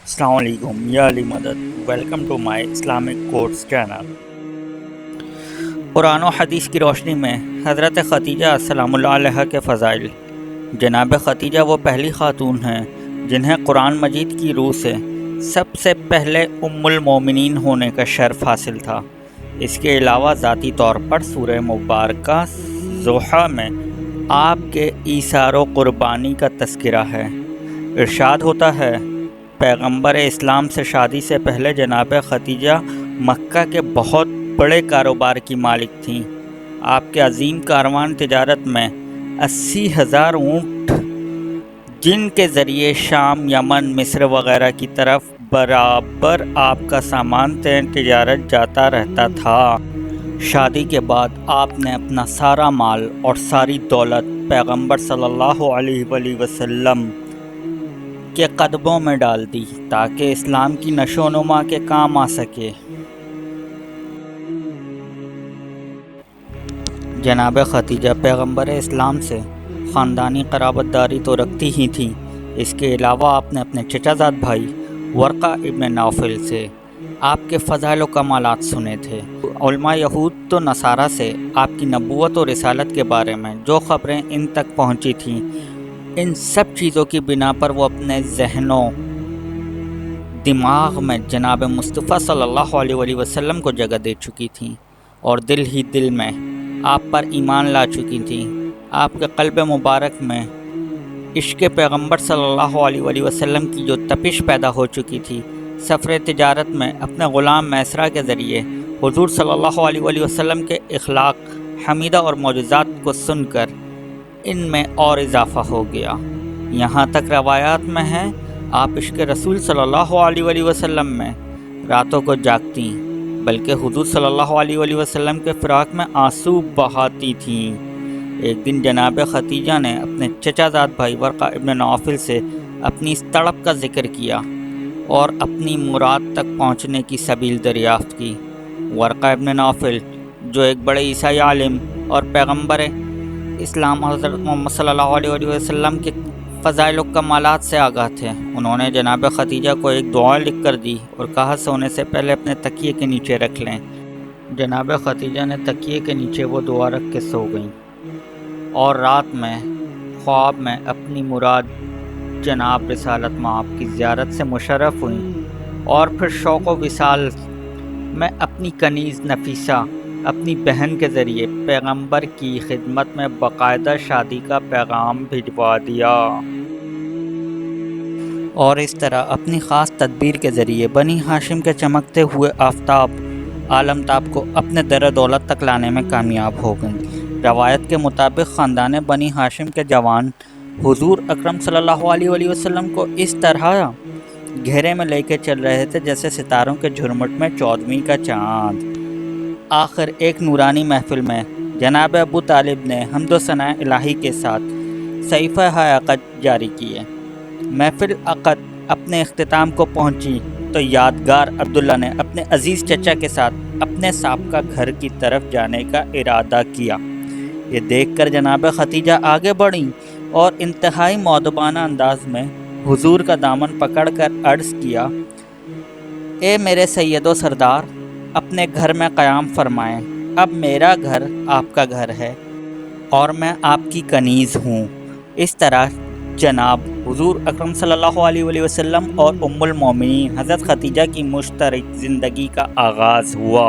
السلام علیکم یا علی مدد welcome to my Islamic course channel. قرآن و حدیث کی روشنی میں حضرت خدیجہ السلام اللہ علیہ کے فضائل۔ جناب خدیجہ وہ پہلی خاتون ہیں جنہیں قرآن مجید کی روح سے سب سے پہلے ام المومنین ہونے کا شرف حاصل تھا۔ اس کے علاوہ ذاتی طور پر سورہ مبارکہ ضحیٰ میں آپ کے ایثار و قربانی کا تذکرہ ہے۔ ارشاد ہوتا ہے، پیغمبر اسلام سے شادی سے پہلے جناب خدیجہ مکہ کے بہت بڑے کاروبار کی مالک تھیں۔ آپ کے عظیم کاروان تجارت میں 80,000 اونٹ جن کے ذریعے شام، یمن، مصر وغیرہ کی طرف برابر آپ کا سامان تجارت جاتا رہتا تھا۔ شادی کے بعد آپ نے اپنا سارا مال اور ساری دولت پیغمبر صلی اللہ علیہ وآلہ وسلم کے قدموں میں ڈال دی تاکہ اسلام کی نشو و نما کے کام آ سکے۔ جناب خدیجہ پیغمبر اسلام سے خاندانی قرابت داری تو رکھتی ہی تھیں، اس کے علاوہ آپ نے اپنے چچا زاد بھائی ورقہ ابن نوفل سے آپ کے فضائل و کمالات سنے تھے۔ علماء یہود و نصارہ سے آپ کی نبوت و رسالت کے بارے میں جو خبریں ان تک پہنچی تھیں، ان سب چیزوں کی بنا پر وہ اپنے ذہن و دماغ میں جناب مصطفیٰ صلی اللہ علیہ وآلہ وسلم کو جگہ دے چکی تھیں اور دل ہی دل میں آپ پر ایمان لا چکی تھیں۔ آپ کے قلب مبارک میں عشق پیغمبر صلی اللہ علیہ وآلہ وسلم کی جو تپش پیدا ہو چکی تھی، سفر تجارت میں اپنے غلام میسرہ کے ذریعے حضور صلی اللہ علیہ وآلہ وسلم کے اخلاق حمیدہ اور معجزات کو سن کر ان میں اور اضافہ ہو گیا۔ یہاں تک روایات میں ہے آپ عشق رسول صلی اللہ علیہ وآلہ وسلم میں راتوں کو جاگتی، بلکہ حضور صلی اللہ علیہ وآلہ وسلم کے فراق میں آنسو بہاتی تھیں۔ ایک دن جناب خدیجہ نے اپنے چچا زاد بھائی ورقہ ابن نوفل سے اپنی اس تڑپ کا ذکر کیا اور اپنی مراد تک پہنچنے کی سبیل دریافت کی۔ ورقہ ابن نوفل جو ایک بڑے عیسائی عالم اور پیغمبر اسلام حضرت محمد صلی اللہ علیہ وسلم کے فضائل و کمالات سے آگاہ تھے، انہوں نے جناب خدیجہ کو ایک دعا لکھ کر دی اور کہا سونے سے پہلے اپنے تکیے کے نیچے رکھ لیں۔ جناب خدیجہ نے تکیے کے نیچے وہ دعا رکھ کے سو گئیں اور رات میں خواب میں اپنی مراد جناب رسالت مآب کی زیارت سے مشرف ہوئیں اور پھر شوق و وصال میں اپنی کنیز نفیسہ اپنی بہن کے ذریعے پیغمبر کی خدمت میں باقاعدہ شادی کا پیغام بھجوا دیا اور اس طرح اپنی خاص تدبیر کے ذریعے بنی ہاشم کے چمکتے ہوئے آفتاب عالم تاب کو اپنے در دولت تک لانے میں کامیاب ہو گئیں۔ روایت کے مطابق خاندان بنی ہاشم کے جوان حضور اکرم صلی اللہ علیہ وآلہ وسلم کو اس طرح گھیرے میں لے کے چل رہے تھے جیسے ستاروں کے جھرمٹ میں 14ویں کا چاند۔ آخر ایک نورانی محفل میں جناب ابو طالب نے حمد و ثناء الہی کے ساتھ صحیفہ عقد جاری کیے۔ محفل عقد اپنے اختتام کو پہنچی تو یادگار عبداللہ نے اپنے عزیز چچا کے ساتھ اپنے سابقہ گھر کی طرف جانے کا ارادہ کیا۔ یہ دیکھ کر جناب خدیجہ آگے بڑھیں اور انتہائی مؤدبانہ انداز میں حضور کا دامن پکڑ کر عرض کیا، اے میرے سید و سردار، اپنے گھر میں قیام فرمائیں۔ اب میرا گھر آپ کا گھر ہے اور میں آپ کی کنیز ہوں۔ اس طرح جناب حضور اکرم صلی اللہ علیہ وآلہ وسلم اور ام المومنین حضرت خدیجہ کی مشترک زندگی کا آغاز ہوا۔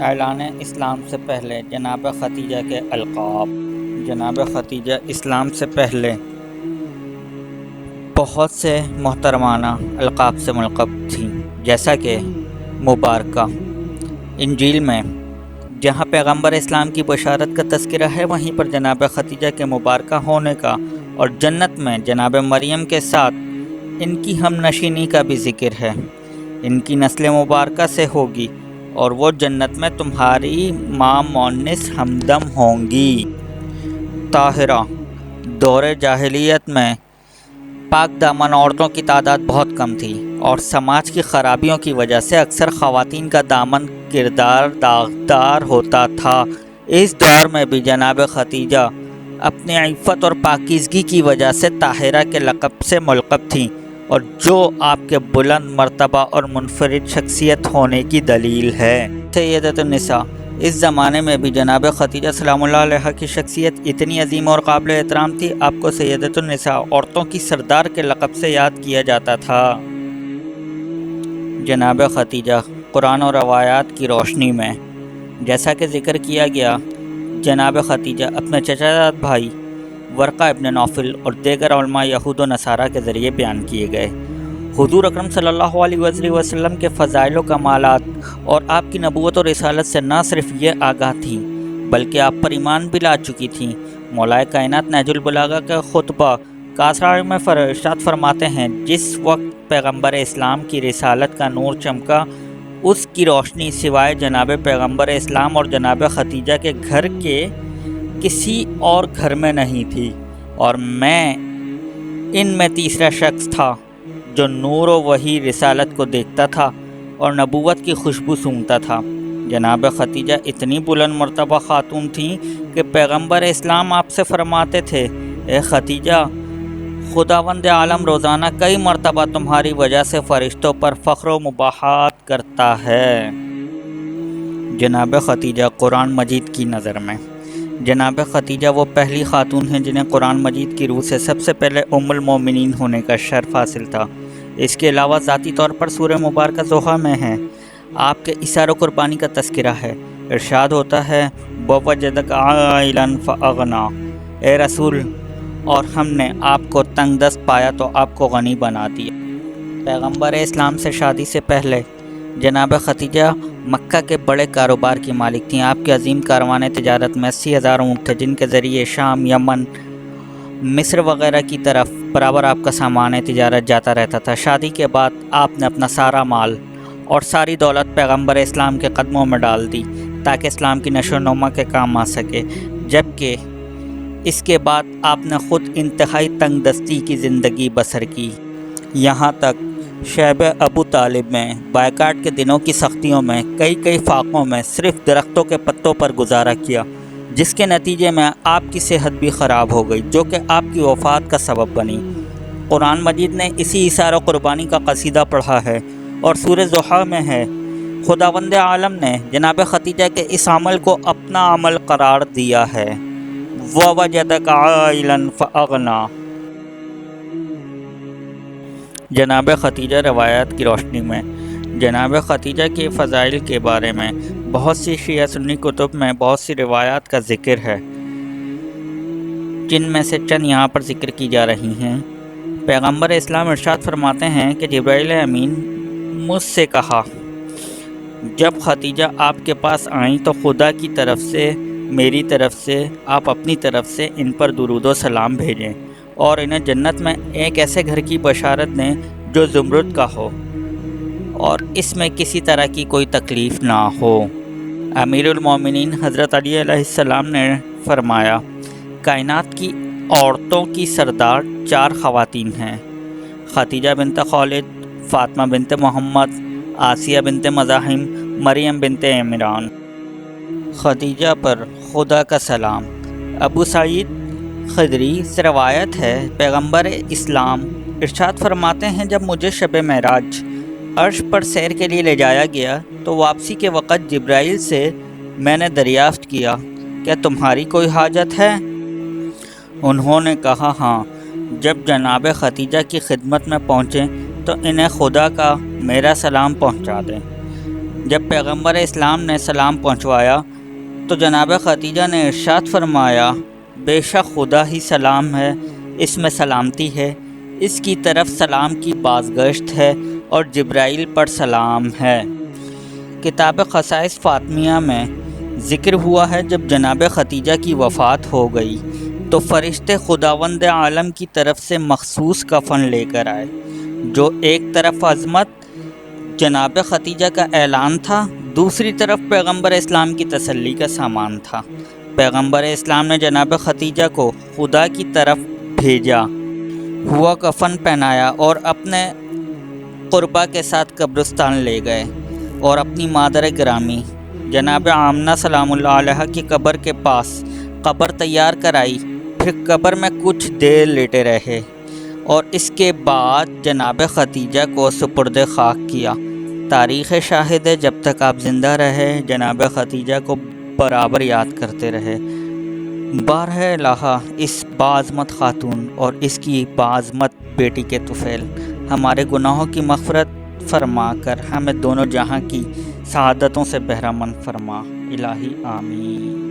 اعلان اسلام سے پہلے جناب خدیجہ کے القاب۔ جناب خدیجہ اسلام سے پہلے بہت سے محترمانہ القاب سے ملقب تھیں، جیسا کہ مبارکہ۔ انجیل میں جہاں پیغمبر اسلام کی بشارت کا تذکرہ ہے، وہیں پر جناب خدیجہ کے مبارکہ ہونے کا اور جنت میں جناب مریم کے ساتھ ان کی ہم نشینی کا بھی ذکر ہے۔ ان کی نسل مبارکہ سے ہوگی اور وہ جنت میں تمہاری ماں مونس ہمدم ہوں گی۔ طاہرہ۔ دور جاہلیت میں پاک دامن عورتوں کی تعداد بہت کم تھی اور سماج کی خرابیوں کی وجہ سے اکثر خواتین کا دامن کردار داغدار ہوتا تھا۔ اس دور میں بھی جناب خدیجہ اپنی عفت اور پاکیزگی کی وجہ سے طاہرہ کے لقب سے ملقب تھیں، اور جو آپ کے بلند مرتبہ اور منفرد شخصیت ہونے کی دلیل ہے۔ سیدۃ النساء، اس زمانے میں بھی جناب خدیجہ سلام اللہ علیہا کی شخصیت اتنی عظیم اور قابل احترام تھی، آپ کو سیدۃ النساء، عورتوں کی سردار کے لقب سے یاد کیا جاتا تھا۔ جناب خدیجہ قرآن اور روایات کی روشنی میں، جیسا کہ ذکر کیا گیا، جناب خدیجہ اپنے چچا زاد بھائی ورقہ ابن نوفل اور دیگر علماء یہود و نصارہ کے ذریعے بیان کیے گئے۔ حضور اکرم صلی اللہ علیہ وآلہ وسلم کے فضائل و کمالات اور آپ کی نبوت و رسالت سے نہ صرف یہ آگاہ تھیں بلکہ آپ پر ایمان بھی لا چکی تھیں۔ مولا کائنات نہج البلاغہ کے خطبہ کاسرار میں ارشاد فرماتے ہیں، جس وقت پیغمبر اسلام کی رسالت کا نور چمکا، اس کی روشنی سوائے جناب پیغمبر اسلام اور جناب خدیجہ کے گھر کے کسی اور گھر میں نہیں تھی، اور میں ان میں تیسرا شخص تھا جو نور و وحی رسالت کو دیکھتا تھا اور نبوت کی خوشبو سونگھتا تھا۔ جناب خدیجہ اتنی بلند مرتبہ خاتون تھیں کہ پیغمبر اسلام آپ سے فرماتے تھے، اے خدیجہ، خداوند عالم روزانہ کئی مرتبہ تمہاری وجہ سے فرشتوں پر فخر و مباحات کرتا ہے۔ جناب خدیجہ قرآن مجید کی نظر میں، جناب خدیجہ وہ پہلی خاتون ہیں جنہیں قرآن مجید کی روح سے سب سے پہلے ام المومنین ہونے کا شرف حاصل تھا۔ اس کے علاوہ ذاتی طور پر سورہ مبارکہ ضحیٰ میں ہے، آپ کے ایثار و قربانی کا تذکرہ ہے۔ ارشاد ہوتا ہے، وَوَجَدَكَ عَائِلًا فَأَغْنَىٰ، اے رسول، اور ہم نے آپ کو تنگ دست پایا تو آپ کو غنی بنا دیا۔ پیغمبر اسلام سے شادی سے پہلے جناب خدیجہ مکہ کے بڑے کاروبار کی مالک تھیں۔ آپ کے عظیم کاروان تجارت میں 80,000 اونٹ تھے جن کے ذریعے شام، یمن، مصر وغیرہ کی طرف برابر آپ کا سامان تجارت جاتا رہتا تھا۔ شادی کے بعد آپ نے اپنا سارا مال اور ساری دولت پیغمبر اسلام کے قدموں میں ڈال دی تاکہ اسلام کی نشو و نما کے کام آ سکے، جبکہ اس کے بعد آپ نے خود انتہائی تنگ دستی کی زندگی بسر کی، یہاں تک شیب ابو طالب میں بائیکاٹ کے دنوں کی سختیوں میں کئی فاقوں میں صرف درختوں کے پتوں پر گزارا کیا، جس کے نتیجے میں آپ کی صحت بھی خراب ہو گئی، جو کہ آپ کی وفات کا سبب بنی۔ قرآن مجید نے اسی ایثار و قربانی کا قصیدہ پڑھا ہے، اور سورہ ضحیٰ میں ہے، خداوند عالم نے جناب خدیجہ کے اس عمل کو اپنا عمل قرار دیا ہے۔ وَوَجَدَكَ عَائِلًا فَأَغْنَىٰ۔ جناب خدیجہ روایات کی روشنی میں، جناب خدیجہ کے فضائل کے بارے میں بہت سی شیعہ سنی کتب میں بہت سی روایات کا ذکر ہے، جن میں سے چند یہاں پر ذکر کی جا رہی ہیں۔ پیغمبر اسلام ارشاد فرماتے ہیں کہ جبرائیل امین مجھ سے کہا، جب خدیجہ آپ کے پاس آئیں تو خدا کی طرف سے، میری طرف سے، آپ اپنی طرف سے ان پر درود و سلام بھیجیں اور انہیں جنت میں ایک ایسے گھر کی بشارت دیں جو زمرد کا ہو اور اس میں کسی طرح کی کوئی تکلیف نہ ہو۔ امیر المومنین حضرت علی علیہ السلام نے فرمایا، کائنات کی عورتوں کی سردار 4 خواتین ہیں، خدیجہ بنت خولد، فاطمہ بنت محمد، آسیہ بنت مزاحم، مریم بنت عمران۔ خدیجہ پر خدا کا سلام۔ ابو سعید خدری سے روایت ہے، پیغمبر اسلام ارشاد فرماتے ہیں، جب مجھے شب معراج عرش پر سیر کے لیے لے جایا گیا تو واپسی کے وقت جبرائیل سے میں نے دریافت کیا، کیا تمہاری کوئی حاجت ہے؟ انہوں نے کہا ہاں۔ جب جناب خدیجہ کی خدمت میں پہنچیں تو انہیں خدا کا میرا سلام پہنچا دیں۔ جب پیغمبر اسلام نے سلام پہنچوایا تو جناب خدیجہ نے ارشاد فرمایا، بے شک خدا ہی سلام ہے، اس میں سلامتی ہے، اس کی طرف سلام کی بازگشت ہے اور جبرائیل پر سلام ہے۔ کتاب خصائص فاطمیہ میں ذکر ہوا ہے، جب جناب خدیجہ کی وفات ہو گئی تو فرشتے خداوند عالم کی طرف سے مخصوص کفن لے کر آئے، جو ایک طرف عظمت جناب خدیجہ کا اعلان تھا، دوسری طرف پیغمبر اسلام کی تسلی کا سامان تھا۔ پیغمبر اسلام نے جناب خدیجہ کو خدا کی طرف بھیجا ہوا کفن پہنایا اور اپنے قربا کے ساتھ قبرستان لے گئے اور اپنی مادر گرامی جناب آمنہ سلام اللہ علیہ کی قبر کے پاس قبر تیار کرائی پھر قبر میں کچھ دیر لیٹے رہے اور اس کے بعد جناب خدیجہ کو سپرد خاک کیا۔ تاریخ شاہد ہے جب تک آپ زندہ رہے جناب خدیجہ کو برابر یاد کرتے رہے۔ بارہا اس باعظمت خاتون اور اس کی باعظمت بیٹی کے طفیل ہمارے گناہوں کی مغفرت فرما کر ہمیں دونوں جہاں کی سعادتوں سے بہرہ مند فرما، الہی آمین۔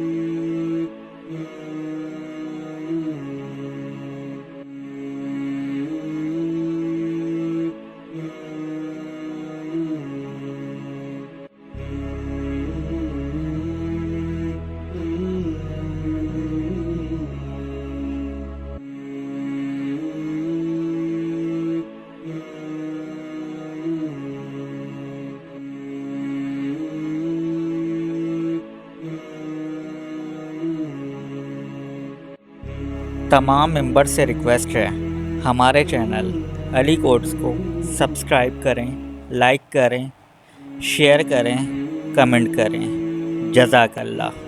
تمام ممبر سے ریکویسٹ ہے ہمارے چینل علی کوٹس کو سبسکرائب کریں، لائک کریں، شیئر کریں، کمنٹ کریں۔ جزاک اللہ۔